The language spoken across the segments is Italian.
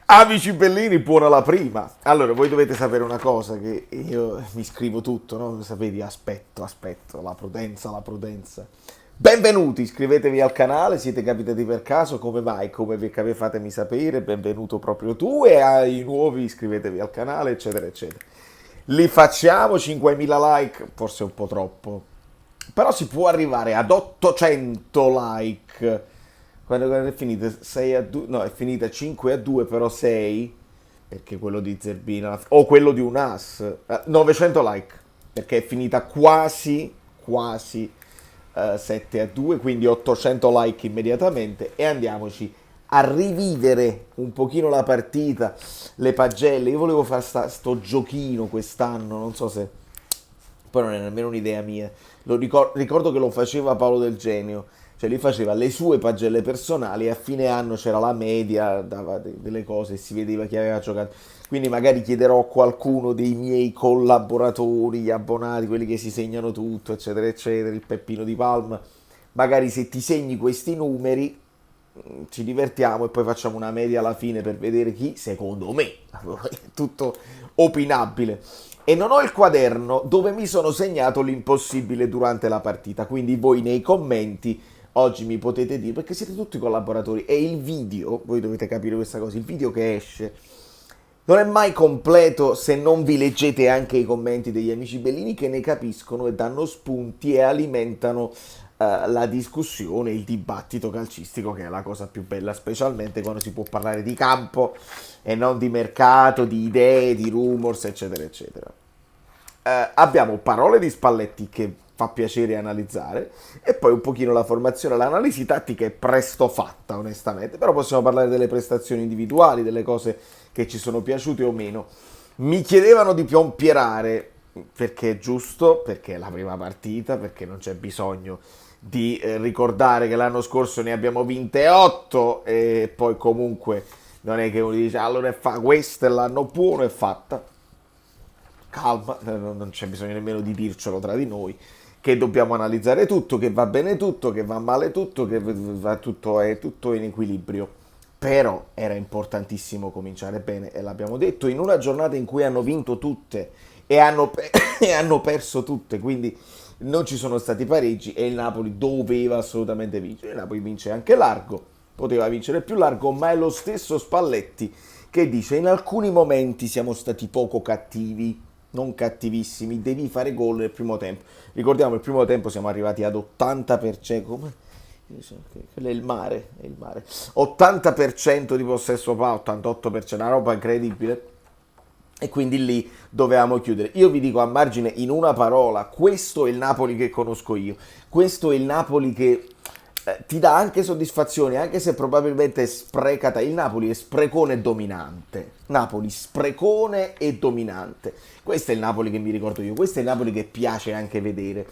Amici bellini, buona la prima. Allora, voi dovete sapere una cosa, che io mi scrivo tutto, no? Sapete, aspetto, la prudenza, la prudenza. Benvenuti, iscrivetevi al canale, siete capitati per caso, come mai, come vi fatemi sapere, benvenuto proprio tu e ai nuovi iscrivetevi al canale, eccetera, eccetera. Li facciamo 5.000 like, forse un po' troppo, però si può arrivare ad 800 like. Quando è finita 6 a 2, no, è finita 5 a 2, però 6, perché quello di Zerbina, o quello di Unas, 900 like, perché è finita quasi 7 a 2, quindi 800 like immediatamente e andiamoci a rivivere un pochino la partita, le pagelle. Io volevo fare sto giochino quest'anno, non so se... Poi non è nemmeno un'idea mia. Ricordo che lo faceva Paolo Del Genio, cioè lui faceva le sue pagelle personali e a fine anno c'era la media, dava delle cose e si vedeva chi aveva giocato. Quindi magari chiederò a qualcuno dei miei collaboratori, gli abbonati, quelli che si segnano tutto, eccetera, eccetera, il Peppino di Palma, magari se ti segni questi numeri ci divertiamo e poi facciamo una media alla fine per vedere chi, secondo me, è tutto opinabile. E non ho il quaderno dove mi sono segnato l'impossibile durante la partita, quindi voi nei commenti oggi mi potete dire, perché siete tutti collaboratori e il video, voi dovete capire questa cosa, il video che esce non è mai completo se non vi leggete anche i commenti degli amici bellini che ne capiscono e danno spunti e alimentano la discussione, il dibattito calcistico, che è la cosa più bella, specialmente quando si può parlare di campo e non di mercato, di idee, di rumors, eccetera, eccetera. Abbiamo parole di Spalletti che fa piacere analizzare e poi un pochino la formazione, l'analisi tattica è presto fatta, onestamente, però possiamo parlare delle prestazioni individuali, delle cose che ci sono piaciute o meno. Mi chiedevano di pompierare perché è giusto, perché è la prima partita, perché non c'è bisogno di ricordare che l'anno scorso ne abbiamo vinte 8 e poi comunque non è che uno dice allora questo è l'anno buono, è fatta. Calma, non c'è bisogno nemmeno di dircelo tra di noi, che dobbiamo analizzare tutto, che va bene tutto, che va male tutto, che va tutto, è tutto in equilibrio. Però era importantissimo cominciare bene e l'abbiamo detto in una giornata in cui hanno vinto tutte e e hanno perso tutte, quindi non ci sono stati pareggi e il Napoli doveva assolutamente vincere. Il Napoli vince anche largo, poteva vincere più largo, ma è lo stesso Spalletti che dice in alcuni momenti siamo stati poco cattivi, non cattivissimi, devi fare gol nel primo tempo. Ricordiamo, il primo tempo siamo arrivati ad 80%, come? Quello è il mare, è il mare. 80% di possesso palla, 88%, una roba incredibile. E quindi lì dovevamo chiudere. Io vi dico a margine in una parola, questo è il Napoli che conosco io. Questo è il Napoli che ti dà anche soddisfazione, anche se probabilmente è sprecata. Il Napoli è sprecone e dominante. Napoli sprecone e dominante. Questo è il Napoli che mi ricordo io. Questo è il Napoli che piace anche vedere.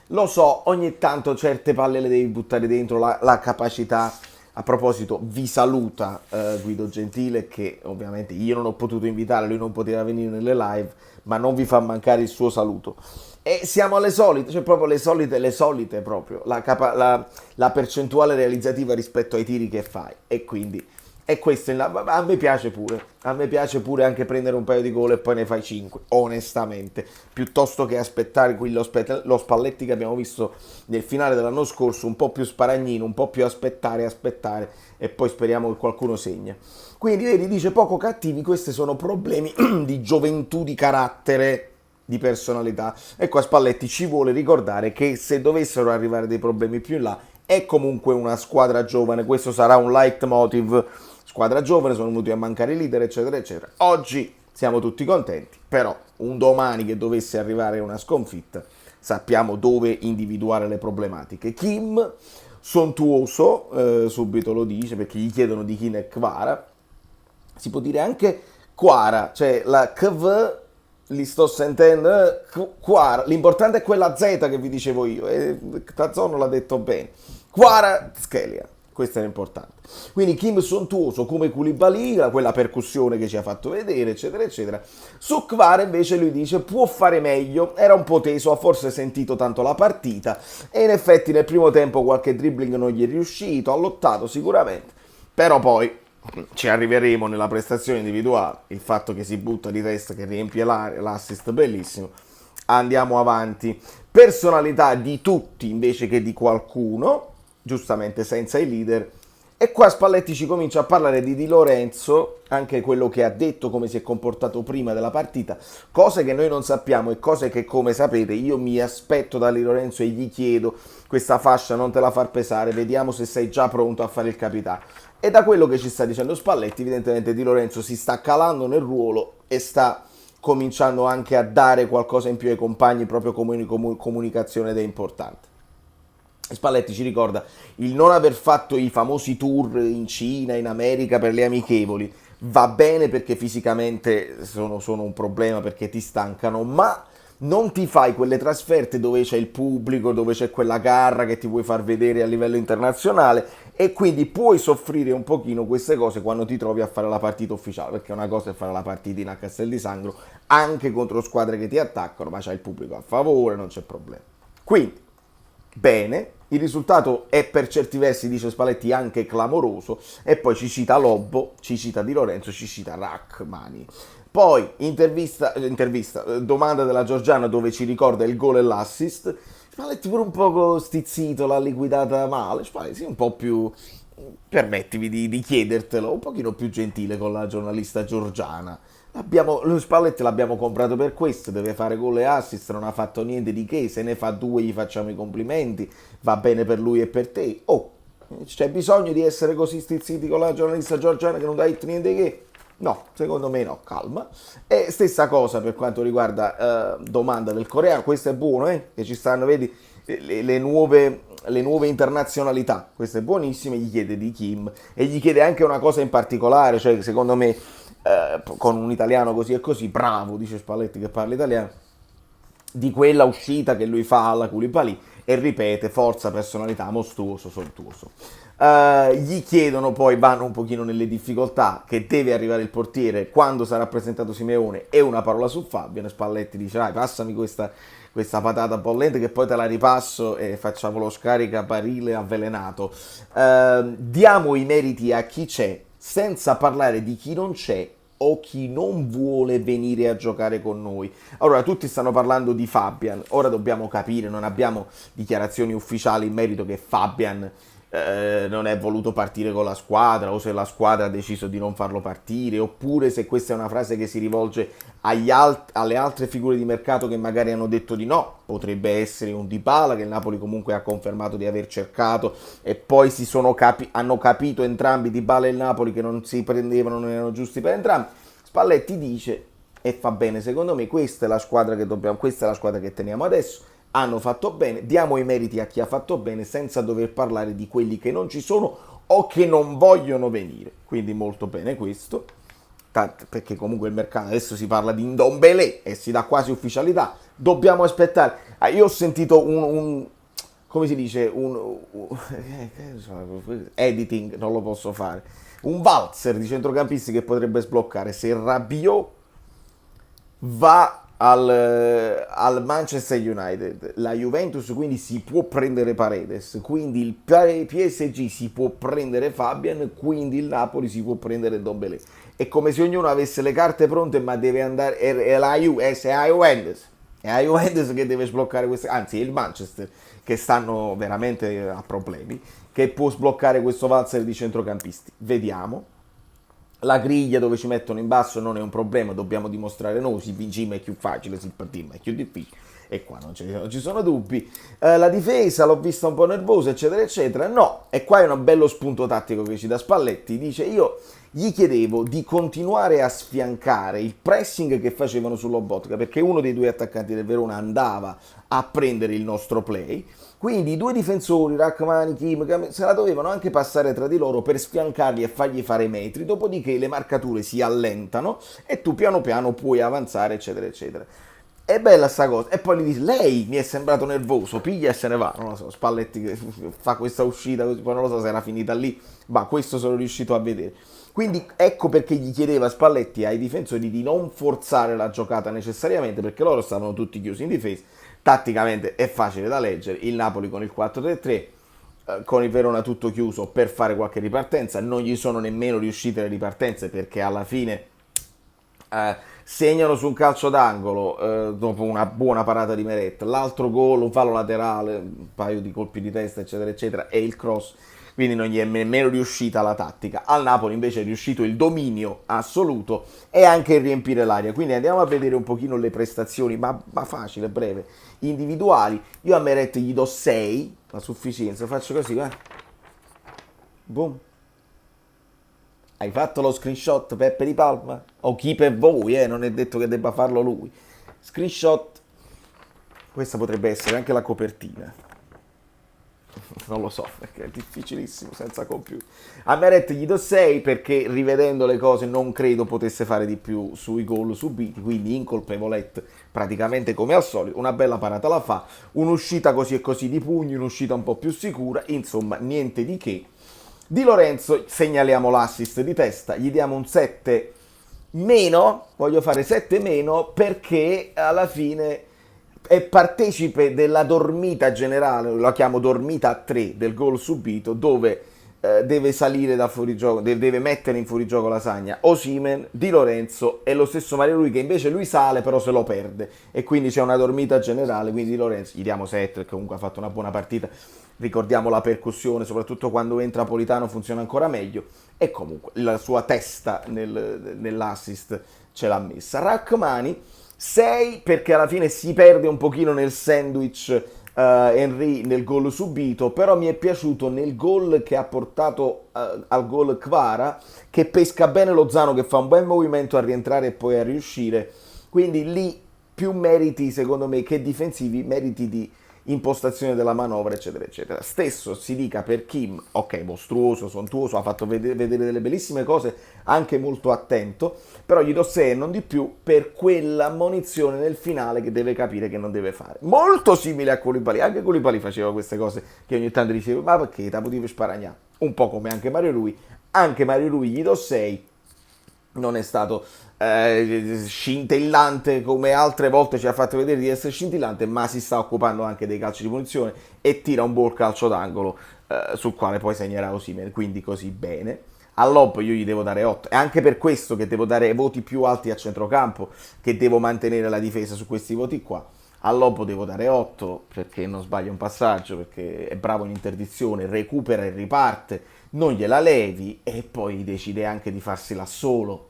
Lo so, ogni tanto certe palle le devi buttare dentro, la capacità. A proposito, vi saluta Guido Gentile, che ovviamente io non ho potuto invitare, lui non poteva venire nelle live, ma non vi fa mancare il suo saluto. E siamo alle solite, cioè proprio le solite proprio, la percentuale realizzativa rispetto ai tiri che fai. E quindi, e questo a me piace pure anche prendere un paio di gol e poi ne fai 5, onestamente, piuttosto che aspettare qui lo Spalletti che abbiamo visto nel finale dell'anno scorso, un po' più sparagnino, un po' più aspettare e poi speriamo che qualcuno segna. Quindi vedi, dice poco cattivi, questi sono problemi di gioventù, di carattere, di personalità. E qua Spalletti ci vuole ricordare che se dovessero arrivare dei problemi più in là è comunque una squadra giovane, questo sarà un leitmotiv. Squadra giovane, sono venuti a mancare i leader, eccetera, eccetera. Oggi siamo tutti contenti, però un domani che dovesse arrivare una sconfitta, sappiamo dove individuare le problematiche. Kim, sontuoso, subito lo dice, perché gli chiedono di Kim e Kvara. Si può dire anche Quara, cioè la Kv, li sto sentendo, Quara. L'importante è quella Z che vi dicevo io, e Tazzone l'ha detto bene. Quara Schelia. Questo è l'importante. Quindi Kim sontuoso come Koulibaly, quella percussione che ci ha fatto vedere, eccetera, eccetera. Su Kvara invece lui dice può fare meglio, era un po' teso, ha forse sentito tanto la partita e in effetti nel primo tempo qualche dribbling non gli è riuscito, ha lottato sicuramente, però poi ci arriveremo nella prestazione individuale, il fatto che si butta di testa, che riempie l'area, l'assist bellissimo, andiamo avanti. Personalità di tutti invece che di qualcuno, giustamente senza i leader, e qua Spalletti ci comincia a parlare di Di Lorenzo, anche quello che ha detto, come si è comportato prima della partita, cose che noi non sappiamo e cose che, come sapete, io mi aspetto da Di Lorenzo e gli chiedo: questa fascia non te la far pesare, vediamo se sei già pronto a fare il capitano. E da quello che ci sta dicendo Spalletti, evidentemente Di Lorenzo si sta calando nel ruolo e sta cominciando anche a dare qualcosa in più ai compagni, proprio come comunicazione ed è importante. Spalletti ci ricorda il non aver fatto i famosi tour in Cina, in America per le amichevoli. Va bene perché fisicamente sono un problema, perché ti stancano, ma non ti fai quelle trasferte dove c'è il pubblico, dove c'è quella garra che ti vuoi far vedere a livello internazionale, e quindi puoi soffrire un pochino queste cose quando ti trovi a fare la partita ufficiale, perché una cosa è fare la partitina a Castel di Sangro anche contro squadre che ti attaccano, ma c'è il pubblico a favore, non c'è problema. Quindi bene, il risultato è per certi versi, dice Spalletti, anche clamoroso, e poi ci cita Lobbo, ci cita Di Lorenzo, ci cita Rachmani. Poi intervista, domanda della Giorgiana dove ci ricorda il gol e l'assist. Spalletti pure un poco stizzito, l'ha liquidata male. Spalletti un po' più, permettimi di chiedertelo, un pochino più gentile con la giornalista Giorgiana. Lo Spalletti l'abbiamo comprato per questo, deve fare gol e assist, non ha fatto niente di che, se ne fa due gli facciamo i complimenti, va bene per lui e per te. Oh, c'è bisogno di essere così stizziti con la giornalista Giorgiana che non dà niente di che? No, secondo me no, calma. E stessa cosa per quanto riguarda domanda del Corea, questo è buono, che ci stanno, vedi, le nuove internazionalità, questo è buonissimo, gli chiede di Kim e gli chiede anche una cosa in particolare, cioè secondo me con un italiano così e così, bravo, dice Spalletti che parla italiano, di quella uscita che lui fa alla Koulibaly e ripete forza, personalità, mostruoso, sontuoso. Gli chiedono poi, vanno un pochino nelle difficoltà, che deve arrivare il portiere quando sarà presentato Simeone, e una parola su Fabian. Spalletti dice: dai, passami questa patata bollente che poi te la ripasso e facciamo lo scaricabarile avvelenato. Diamo i meriti a chi c'è senza parlare di chi non c'è o chi non vuole venire a giocare con noi. Allora, tutti stanno parlando di Fabian, ora dobbiamo capire, non abbiamo dichiarazioni ufficiali in merito che Fabian non è voluto partire con la squadra, o se la squadra ha deciso di non farlo partire, oppure se questa è una frase che si rivolge alle altre figure di mercato che magari hanno detto di no. Potrebbe essere un Dybala, che il Napoli comunque ha confermato di aver cercato, e poi hanno capito entrambi, Dybala e il Napoli, che non si prendevano, non erano giusti per entrambi. Spalletti dice, e fa bene secondo me, questa è la squadra che teniamo adesso, hanno fatto bene, diamo i meriti a chi ha fatto bene senza dover parlare di quelli che non ci sono o che non vogliono venire. Quindi molto bene questo, perché comunque il mercato adesso si parla di Ndombele e si dà quasi ufficialità, dobbiamo aspettare. Io ho sentito come si dice, editing, non lo posso fare, un valzer di centrocampisti che potrebbe sbloccare se Rabiot va al Manchester United, la Juventus quindi si può prendere Paredes, quindi il PSG si può prendere Fabian, quindi il Napoli si può prendere Ndombele. È come se ognuno avesse le carte pronte, ma deve andare, è la Juventus che deve sbloccare queste, anzi è il Manchester, che stanno veramente a problemi, che può sbloccare questo valzer di centrocampisti. Vediamo. La griglia dove ci mettono in basso non è un problema, dobbiamo dimostrare noi, si vincima è più facile, si partima è più difficile, e qua non ci sono dubbi. La difesa l'ho vista un po' nervosa, eccetera eccetera. No, e qua è un bello spunto tattico che ci dà Spalletti. Dice: io gli chiedevo di continuare a sfiancare il pressing che facevano su Lobotka, perché uno dei due attaccanti del Verona andava a prendere il nostro play, quindi i due difensori, Rachmani, Kim, se la dovevano anche passare tra di loro per sfiancarli e fargli fare metri, dopodiché le marcature si allentano e tu piano piano puoi avanzare, eccetera eccetera. È bella sta cosa. E poi gli dice: lei mi è sembrato nervoso, piglia e se ne va. Non lo so, Spalletti che fa questa uscita, poi non lo so se era finita lì, ma questo sono riuscito a vedere. Quindi ecco perché gli chiedeva Spalletti ai difensori di non forzare la giocata necessariamente, perché loro stavano tutti chiusi in difesa. Tatticamente è facile da leggere, il Napoli con il 4-3-3 con il Verona tutto chiuso per fare qualche ripartenza, non gli sono nemmeno riuscite le ripartenze perché alla fine segnano su un calcio d'angolo dopo una buona parata di Meret, l'altro gol, un fallo laterale, un paio di colpi di testa eccetera eccetera e il cross, quindi non gli è nemmeno riuscita la tattica. Al Napoli invece è riuscito il dominio assoluto e anche il riempire l'aria, quindi andiamo a vedere un pochino le prestazioni, ma facile, breve, individuali. Io a Meret gli do 6, la sufficienza, faccio così, boom. Hai fatto lo screenshot, Peppe di Palma? O chi per voi, non è detto che debba farlo lui. Screenshot. Questa potrebbe essere anche la copertina. Non lo so, perché è difficilissimo senza computer. A Meret gli do 6 perché rivedendo le cose non credo potesse fare di più sui gol subiti, quindi incolpevolette praticamente come al solito. Una bella parata la fa, un'uscita così e così di pugni, un'uscita un po' più sicura, insomma niente di che. Di Lorenzo segnaliamo l'assist di testa, gli diamo un 7 meno, voglio fare 7 meno perché alla fine è partecipe della dormita generale, la chiamo dormita a 3 del gol subito, dove deve salire da fuorigioco, deve mettere in fuorigioco Lasagna, Osimhen, Di Lorenzo e lo stesso Mario Rui che invece lui sale però se lo perde e quindi c'è una dormita generale, quindi Di Lorenzo gli diamo 7 perché comunque ha fatto una buona partita, ricordiamo la percussione, soprattutto quando entra Politano funziona ancora meglio e comunque la sua testa nell'assist ce l'ha messa. Rachmani 6 perché alla fine si perde un pochino nel sandwich Henry nel gol subito, però mi è piaciuto nel gol che ha portato al gol Kvara, che pesca bene Lozano, che fa un bel movimento a rientrare e poi a riuscire, quindi lì più meriti secondo me che difensivi, meriti di impostazione della manovra eccetera eccetera. Stesso si dica per Kim, ok, mostruoso, sontuoso, ha fatto vedere delle bellissime cose, anche molto attento, però gli do 6 e non di più per quella ammonizione nel finale che deve capire che non deve fare. Molto simile a Koulibaly, anche Koulibaly faceva queste cose che ogni tanto dicevo, ma perché te potevi sparagnare? Un po' come anche Mario Rui gli do 6, non è stato scintillante come altre volte ci ha fatto vedere di essere scintillante, ma si sta occupando anche dei calci di punizione e tira un buon calcio d'angolo sul quale poi segnerà Osimhen, quindi così bene. All'Op io gli devo dare 8, è anche per questo che devo dare voti più alti a centrocampo, che devo mantenere la difesa su questi voti qua. All'Op devo dare 8 perché non sbaglia un passaggio, perché è bravo in interdizione, recupera e riparte, non gliela levi e poi decide anche di farsela solo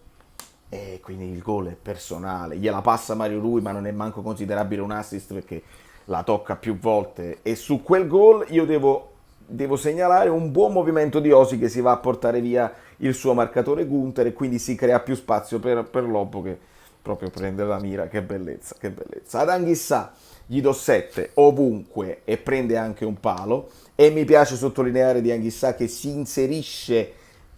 e quindi il gol è personale, gliela passa Mario Rui ma non è manco considerabile un assist perché la tocca più volte e su quel gol io devo segnalare un buon movimento di Osi che si va a portare via il suo marcatore Gunther e quindi si crea più spazio per Lobo che proprio prende la mira, che bellezza, che bellezza. Ad Anghissà gli do 7 ovunque e prende anche un palo e mi piace sottolineare di Anghissà che si inserisce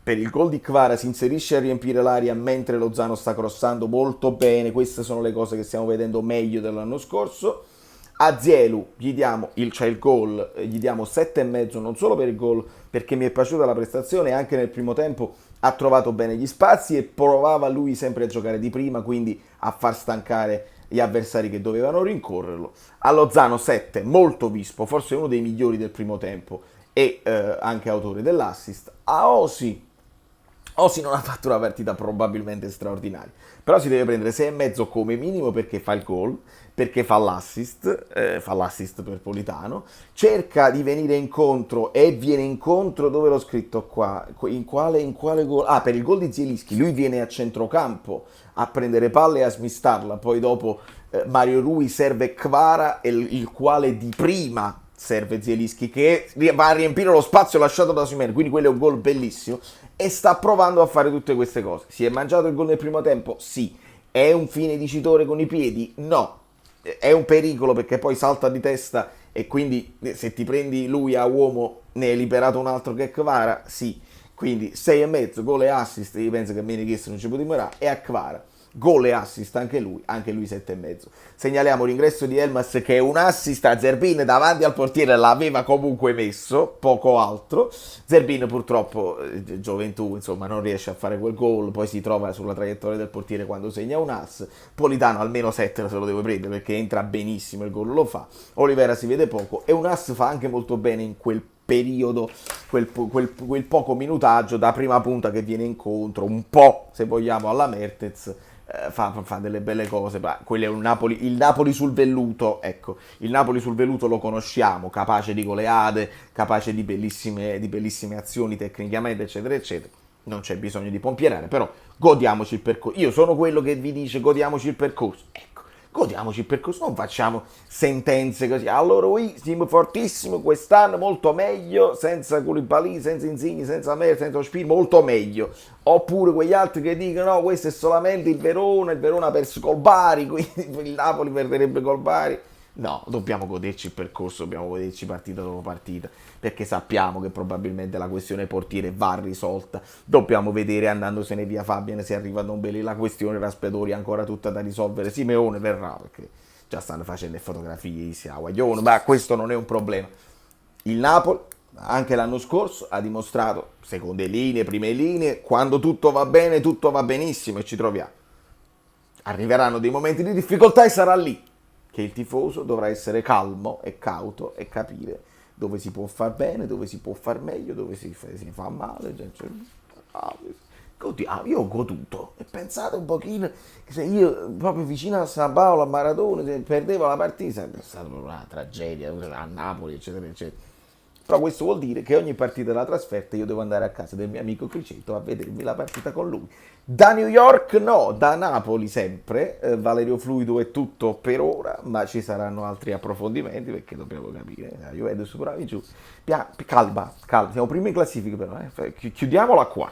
per il gol di Kvara, si inserisce a riempire l'aria mentre Lozano sta crossando molto bene, queste sono le cose che stiamo vedendo meglio dell'anno scorso. A Zielu gli diamo il gol, gli diamo 7,5 non solo per il gol, perché mi è piaciuta la prestazione, anche nel primo tempo ha trovato bene gli spazi e provava lui sempre a giocare di prima, quindi a far stancare gli avversari che dovevano rincorrerlo. A Lozano 7, molto vispo, forse uno dei migliori del primo tempo e anche autore dell'assist. A Osi non ha fatto una partita probabilmente straordinaria, però si deve prendere 6,5 come minimo perché fa il gol, perché fa l'assist per Politano, cerca di venire incontro e viene incontro, dove l'ho scritto qua, in quale gol? Ah, per il gol di Zielinski, lui viene a centrocampo a prendere palle e a smistarla, poi dopo Mario Rui serve Kvara, il quale di prima serve Zielinski che va a riempire lo spazio lasciato da Osimhen, quindi quello è un gol bellissimo e sta provando a fare tutte queste cose. Si è mangiato il gol nel primo tempo? Sì. È un fine dicitore con i piedi? No. È un pericolo perché poi salta di testa e quindi se ti prendi lui a uomo ne hai liberato un altro che Kvara? Sì. Quindi 6,5 gol e assist, io penso che meno chiesto non ci può dimostrare, e a Kvara gol e assist anche lui 7,5. Segnaliamo l'ingresso di Elmas che è un assist a Zerbin davanti al portiere, l'aveva comunque messo, poco altro. Zerbin purtroppo, gioventù, insomma, non riesce a fare quel gol, poi si trova sulla traiettoria del portiere quando segna un ass. Politano almeno 7 se lo deve prendere perché entra benissimo, il gol lo fa. Olivera si vede poco e un ass fa anche molto bene in quel periodo, quel poco minutaggio da prima punta che viene incontro, un po', se vogliamo, alla Mertens, fa delle belle cose. Quello è il Napoli sul velluto, ecco, il Napoli sul velluto lo conosciamo, capace di goleade, capace di bellissime azioni tecnicamente, eccetera, eccetera. Non c'è bisogno di pompierare, però godiamoci il percorso. Io sono quello che vi dice godiamoci il percorso. Ecco, godiamoci il percorso, non facciamo sentenze così. Allora, siamo fortissimi quest'anno, molto meglio, senza Koulibaly, senza Insigne, senza Mer, senza Ospina, molto meglio. Oppure quegli altri che dicono no, questo è solamente il Verona ha perso col Bari, quindi il Napoli perderebbe col Bari. No, dobbiamo goderci il percorso, dobbiamo goderci partita dopo partita, perché sappiamo che probabilmente la questione portiere va risolta. Dobbiamo vedere, andandosene via Fabian, se arriva Ndombele, la questione Raspadori è ancora tutta da risolvere. Simeone verrà, perché già stanno facendo le fotografie, si aguaglione, ma questo non è un problema. Il Napoli, anche l'anno scorso, ha dimostrato, seconde linee, prime linee, quando tutto va bene, tutto va benissimo e ci troviamo. Arriveranno dei momenti di difficoltà e sarà lì che il tifoso dovrà essere calmo e cauto e capire dove si può far bene, dove si può far meglio, dove si fa male. Io ho goduto e pensate un pochino che se io proprio vicino a San Paolo, a Maradona, se perdevo la partita sarebbe stata una tragedia a Napoli, eccetera, eccetera. Però questo vuol dire che ogni partita della trasferta io devo andare a casa del mio amico Criceto a vedermi la partita con lui. Da New York no, da Napoli sempre. Valerio Fluido è tutto per ora, ma ci saranno altri approfondimenti perché dobbiamo capire. La Juventus bravi giù. Calma, siamo primi in classifica però. Chiudiamola qua.